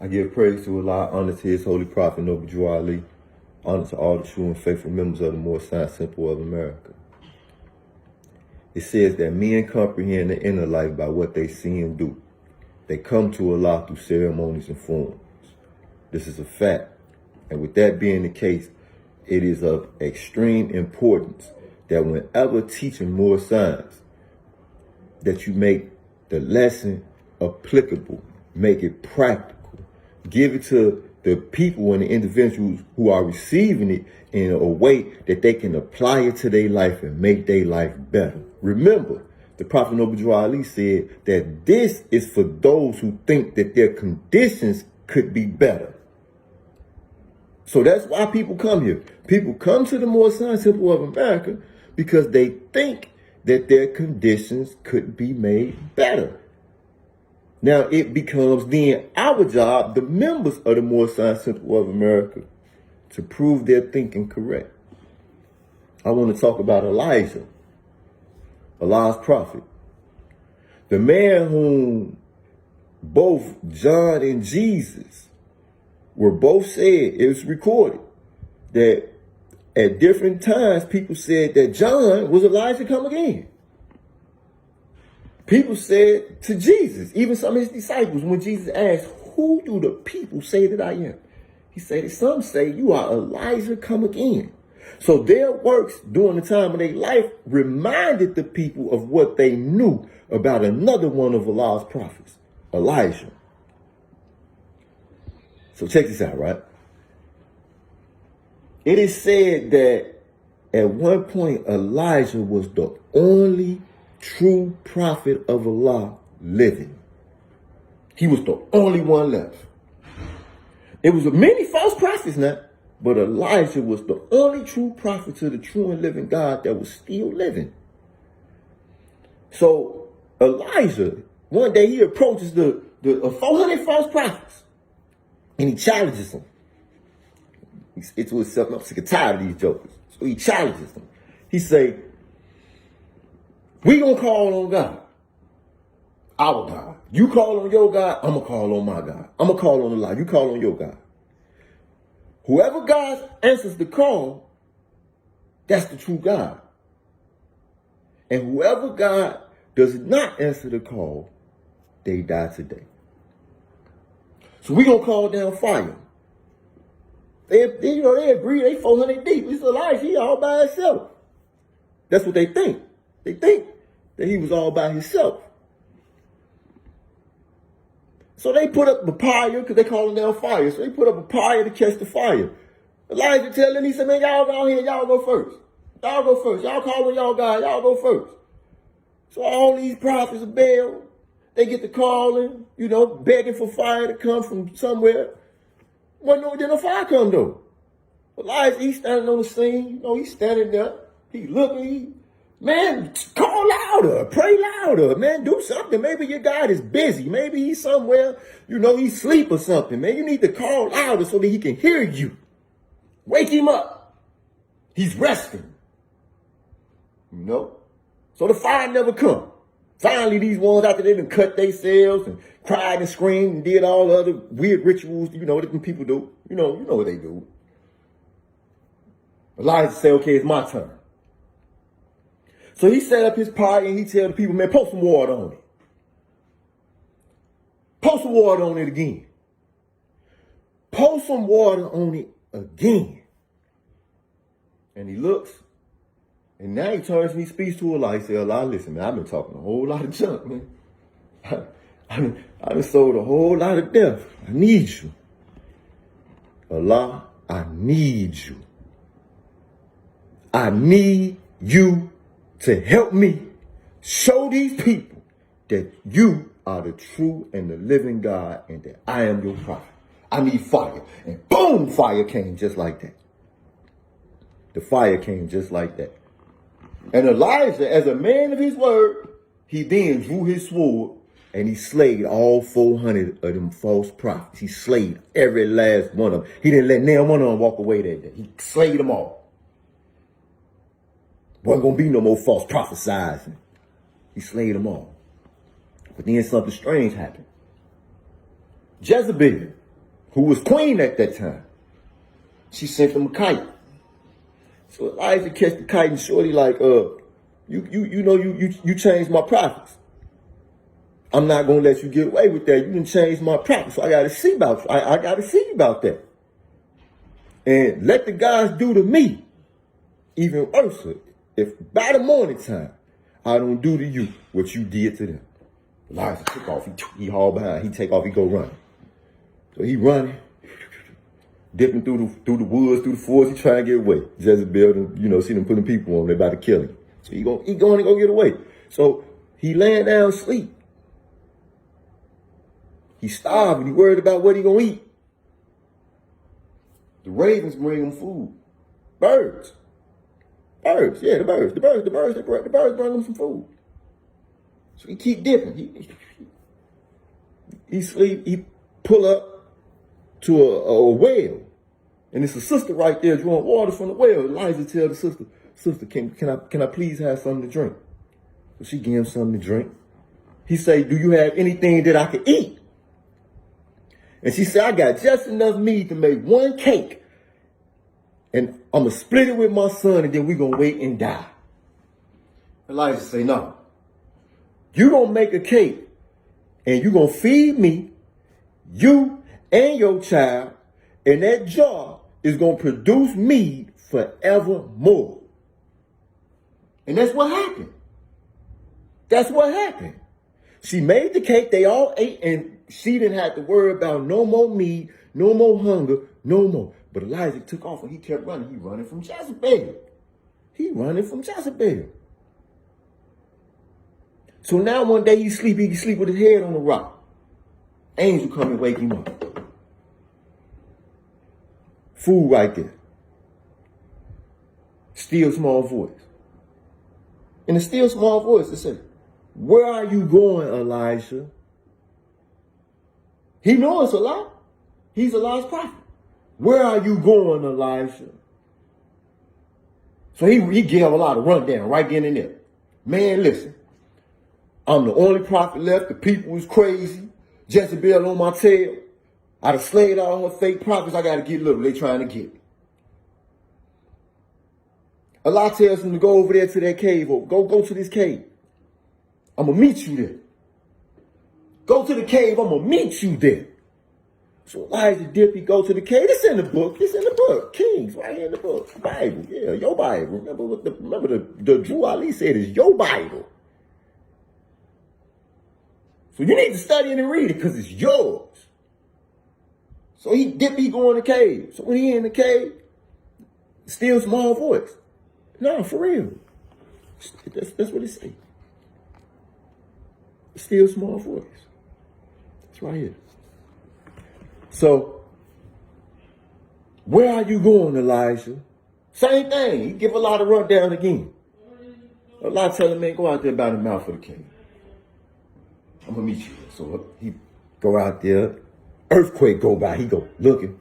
I give praise to Allah, honor to his holy prophet, Noble Drew Ali, honor to all the true and faithful members of the Moorish Temple of America. It says that men comprehend the inner life by what they see and do. They come to Allah through ceremonies and forms. This is a fact. And with that being the case, it is of extreme importance that whenever teaching more science, that you make the lesson applicable, make it practical, give it to the people and the individuals who are receiving it in a way that they can apply it to their life and make their life better. Remember, the Prophet Noble Drew Ali said that this is for those who think that their conditions could be better. So that's why people come here. People come to the Moorish Temple of America because they think that their conditions could be made better. Now it becomes then our job, the members of the Moorish Temple of America, to prove their thinking correct. I want to talk about Elijah, Allah's prophet. The man whom both John and Jesus were both said, it was recorded, that at different times people said that John was Elijah come again. People said to Jesus, even some of his disciples, when Jesus asked, who do the people say that I am? He said, some say you are Elijah come again. So their works during the time of their life reminded the people of what they knew about another one of Allah's prophets, Elijah. So check this out, right? It is said that at one point Elijah was the only true prophet of Allah living. He was the only one left. It was many false prophets now, but Elijah was the only true prophet to the true and living God that was still living. So Elijah, one day he approaches the 400 false prophets and he challenges them. It's to himself, I'm sick and tired of these jokers. So he challenges them. He say, we gonna call on God, our God. You call on your God, I'm gonna call on my God. I'm gonna call on Allah, you call on your God. Whoever God answers the call, that's the true God. And whoever God does not answer the call, they die today. So we gonna call down fire. They agree, they 400 deep. It's Elijah, he all by himself. That's what they think. They think that he was all by himself. So they put up a pyre, because they call him down fire. So they put up a pyre to catch the fire. Elijah tell them, he said, man, y'all go here, y'all go first. Y'all go first. Y'all call on y'all God, y'all go first. So all these prophets of Baal, they get to calling, begging for fire to come from somewhere. Then a fire come though. Elijah, he's standing on the scene, he's standing there. He looking, man, call louder, pray louder, man, do something. Maybe your God is busy. Maybe he's somewhere, he's asleep or something. Man, you need to call louder so that he can hear you. Wake him up. He's resting. So the fire never come. Finally, these ones after they done cut themselves and cried and screamed and did all the other weird rituals, that people do. You know what they do. Elijah say, okay, it's my turn. So he set up his pyre and he tell the people, man, pour some water on it. Pour some water on it again. Pour some water on it again. And he looks, and now he turns and he speaks to Allah. He said, Allah, listen, man, I've been talking a whole lot of junk, man. I done sold a whole lot of death. I need you. Allah, I need you. I need you to help me show these people that you are the true and the living God and that I am your prophet. I need fire. And boom, fire came just like that. The fire came just like that. And Elijah, as a man of his word, he then drew his sword and he slayed all 400 of them false prophets. He slayed every last one of them. He didn't let neither one of them walk away that day. He slayed them all. Wasn't going to be no more false prophesizing. He slayed them all. But then something strange happened. Jezebel, who was queen at that time. She sent him a kite. So Elijah catch the kite and shorty like, you changed my prophets. I'm not gonna let you get away with that. You done changed my prophets. So I gotta see about you. I gotta see about that. And let the guys do to me even worse. If by the morning time I don't do to you what you did to them. Elijah took off. He hauled behind. He take off. He go running. So he running, dipping through the woods, through the forest. He trying to get away. Jezebel, see them putting people on. They about to kill him. So he going to go get away. So he laying down sleep. He starving. He worried about what he gonna eat. The ravens bring him food. Birds. Yeah, the birds. The birds bring him some food. So he keep dipping. He sleep. He pull up to a well, and it's a sister right there drawing water from the well. Elijah tell the sister, can I please have something to drink? So she give him something to drink. He say, do you have anything that I can eat? And she said, I got just enough meat to make one cake. And I'm going to split it with my son, and then we're going to wait and die. Elijah say, no. You're going to make a cake, and you're going to feed me, you and your child, and that jar is going to produce meat forevermore. And that's what happened. That's what happened. She made the cake, they all ate, and she didn't have to worry about no more meat, no more hunger, no more. But Elijah took off and he kept running. He running from Jezebel. So now one day he can sleep with his head on the rock. Angel come and wake him up. Food right there. Still small voice. In a still small voice, it said, where are you going, Elijah? He knows a lot. He's Elijah's prophet. Where are you going, Elijah? So he gave a lot of rundown right then and there. Man, listen. I'm the only prophet left. The people is crazy. Jezebel on my tail. I done slayed all her fake prophets. I got to get little. They trying to get me. Allah tells him to go over there to that cave. Go to this cave. I'm going to meet you there. Go to the cave. I'm going to meet you there. So Elijah dip, he go to the cave. It's in the book. Kings, right here in the book. Bible. Yeah, your Bible. Remember the Drew Ali said it's your Bible. So you need to study it and read it because it's yours. So he go in the cave. So when he in the cave, still small voice. No, for real. That's what it say. Still small voice. It's right here. So, where are you going, Elijah? Same thing. He give a lot of rundown again. A lot tell him, man, go out there by the mouth of the cave. I'm going to meet you. So he go out there. Earthquake go by. He go looking.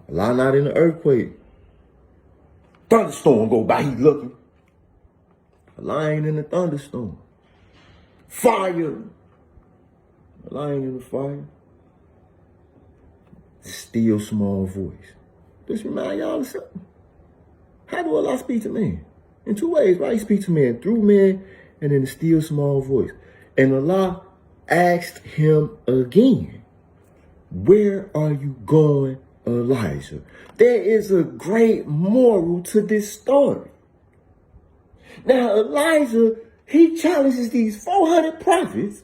A lot not in the earthquake. Thunderstorm go by. He looking. A lion in the thunderstorm. Fire. A lion in the fire. Still small voice. This remind y'all of something. How do Allah speak to man? In two ways, right? He speaks to man through man and in a still small voice. And Allah asked him again, where are you going, Elijah? There is a great moral to this story. Now, Elijah, he challenges these 400 prophets,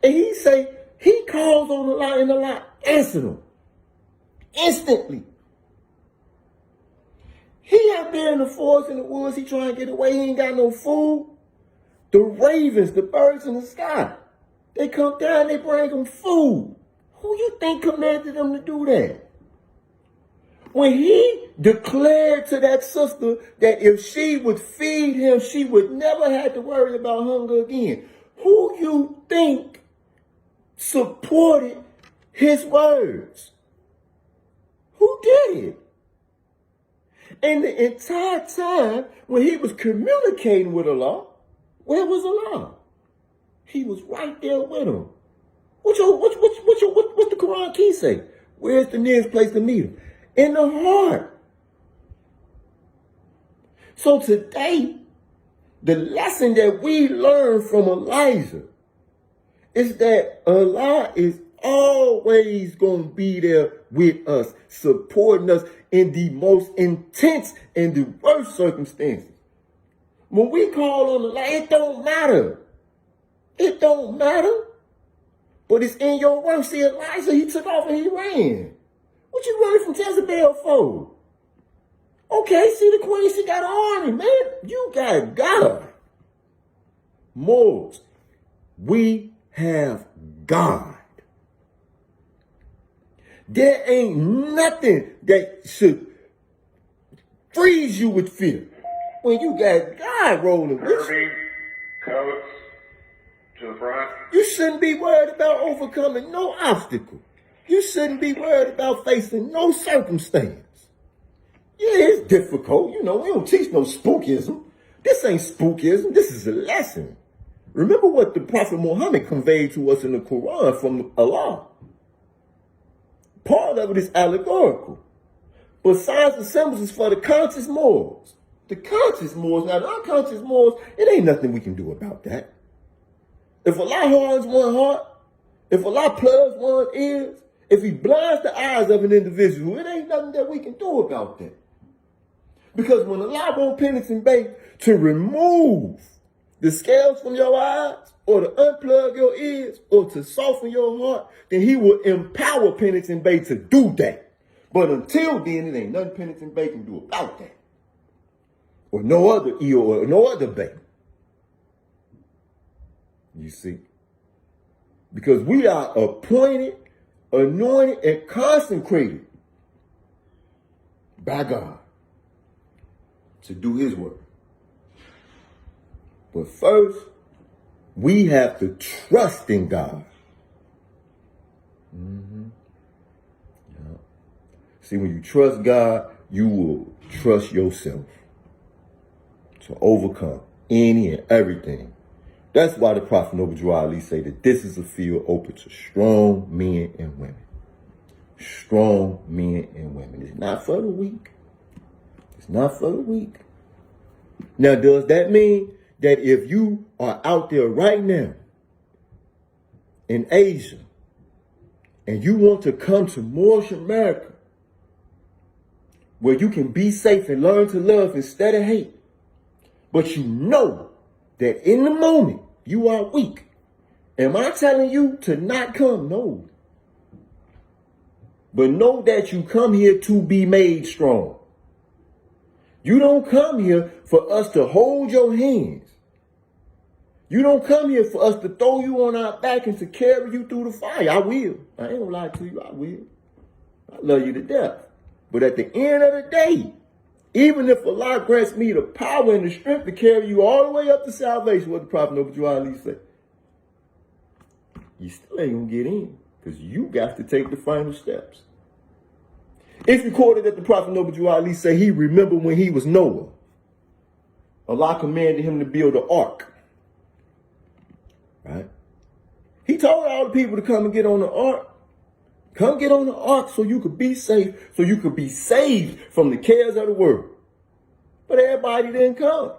and he calls on Allah, and Allah answered him instantly. He out there in the forest, in the woods, he trying to get away. He ain't got no food. The ravens, the birds in the sky, they come down, they bring him food. Who you think commanded them to do that? When he declared to that sister that if she would feed him, she would never have to worry about hunger again. Who you think supported his words? Who did? And the entire time when he was communicating with Allah, where was Allah? He was right there with him. What's the Quran key say? Where's the nearest place to meet him? In the heart. So today, the lesson that we learn from Elijah is that Allah is always going to be there with us, supporting us in the most intense and the worst circumstances. When we call on Allah, it don't matter. It don't matter. But it's in your worst. See, Elijah, he took off and he ran. What you running from Jezebel for? Okay, see the queen, she got an army, man. You got God. Moors, we have God. There ain't nothing that should freeze you with fear when you got God rolling with you. Coats to the front. You shouldn't be worried about overcoming no obstacle. You shouldn't be worried about facing no circumstance. Yeah, it's difficult. You know, we don't teach no spookism. This ain't spookism. This is a lesson. Remember what the Prophet Muhammad conveyed to us in the Quran from Allah. Part of it is allegorical. But signs and symbols is for the conscious Moors. The conscious Moors, now the unconscious Moors, it ain't nothing we can do about that. If Allah hardens one heart, if Allah plugs one's ears, if he blinds the eyes of an individual, it ain't nothing that we can do about that. Because when Allah wants Pennington Bey to remove the scales from your eyes, or to unplug your ears, or to soften your heart, then he will empower Pennington Bey to do that. But until then, it ain't nothing Pennington Bey can do about that. Or no other eel, or no other Bey. You see? Because we are appointed, anointed, and consecrated by God to do his work. But first, we have to trust in God. Yeah. See, when you trust God, you will trust yourself to overcome any and everything. That's why the Prophet Noble Ali say that this is a field open to strong men and women. Strong men and women. It's not for the weak. It's not for the weak. Now, does that mean that if you are out there right now in Asia and you want to come to Moorish America where you can be safe and learn to love instead of hate, but you know that in the moment you are weak, am I telling you to not come? No. But know that you come here to be made strong. You don't come here for us to hold your hands. You don't come here for us to throw you on our back and to carry you through the fire. I will. I ain't gonna lie to you. I will. I love you to death. But at the end of the day, even if Allah grants me the power and the strength to carry you all the way up to salvation, what the Prophet Noble Ali said, you still ain't gonna get in because you got to take the final steps. It's recorded that the Prophet Noble Ali said he remembered when he was Noah. Allah commanded him to build an ark. Right? He told all the people to come and get on the ark. Come get on the ark so you could be safe, so you could be saved from the cares of the world. But everybody didn't come.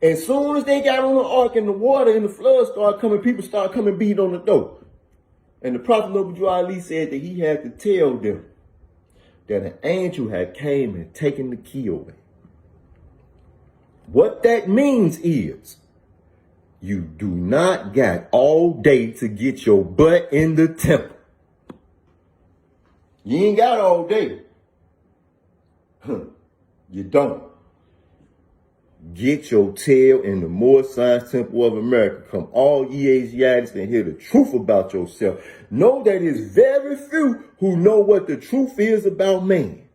As soon as they got on the ark and the water and the flood started coming, people started coming beating on the door. And the Prophet Noble Ali said that he had to tell them that an angel had came and taken the key away. What that means is you do not got all day to get your butt in the temple. You ain't got all day. You don't. Get your tail in the Moorish Science Temple of America. Come all ye Asiatics and hear the truth about yourself. Know that it's very few who know what the truth is about man.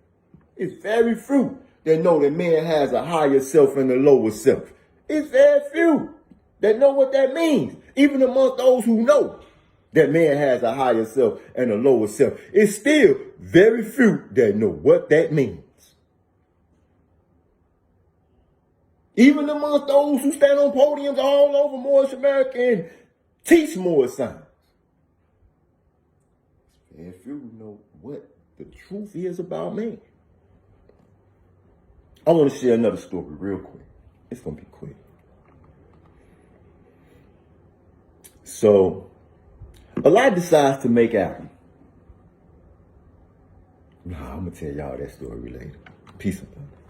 It's very few that know that man has a higher self and a lower self. It's very few that know what that means. Even amongst those who know that man has a higher self and a lower self, it's still very few that know what that means. Even amongst those who stand on podiums all over Moorish America and teach Moorish science, if you know what the truth is about me. I want to share another story real quick. It's going to be quick. So, a lot decides to make out. Nah, I'm going to tell y'all that story later. Peace and love.